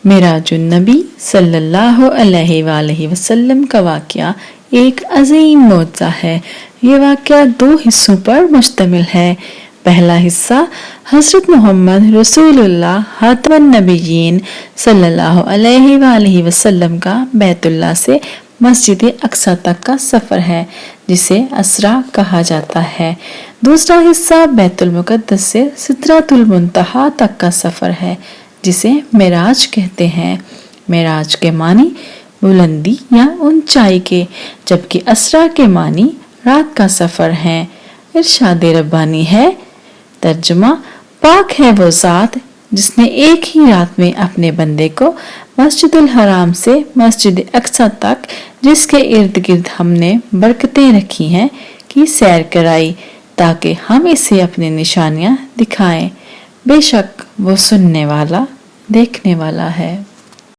معراج النبی صلی اللہ علیہ وآلہ وسلم کا واقعہ ایک عظیم معجزہ ہے۔ یہ واقعہ 2 حصوں پر مشتمل ہے۔ پہلا حصہ حضرت محمد رسول اللہ خاتم النبیین صلی اللہ علیہ وآلہ وسلم کا بیت اللہ سے مسجد اقصی تک کا سفر ہے، جسے اسرا کہا جاتا ہے۔ دوسرا حصہ بیت المقدس سے سدرۃ المنتہا تک کا سفر ہے، جسے معراج کہتے ہیں۔ معراج کے معنی بلندی یا اونچائی کے، جبکہ اسرا کے معنی رات کا سفر ہے۔ ارشاد ربانی ہے، ترجمہ: پاک ہے وہ ذات جس نے ایک ہی رات میں اپنے بندے کو مسجد الحرام سے مسجد اقصی تک، جس کے ارد گرد ہم نے برکتیں رکھی ہیں، کی سیر کرائی تاکہ ہم اسے اپنی نشانیاں دکھائیں۔ بے شک وہ سننے والا، دیکھنے والا ہے۔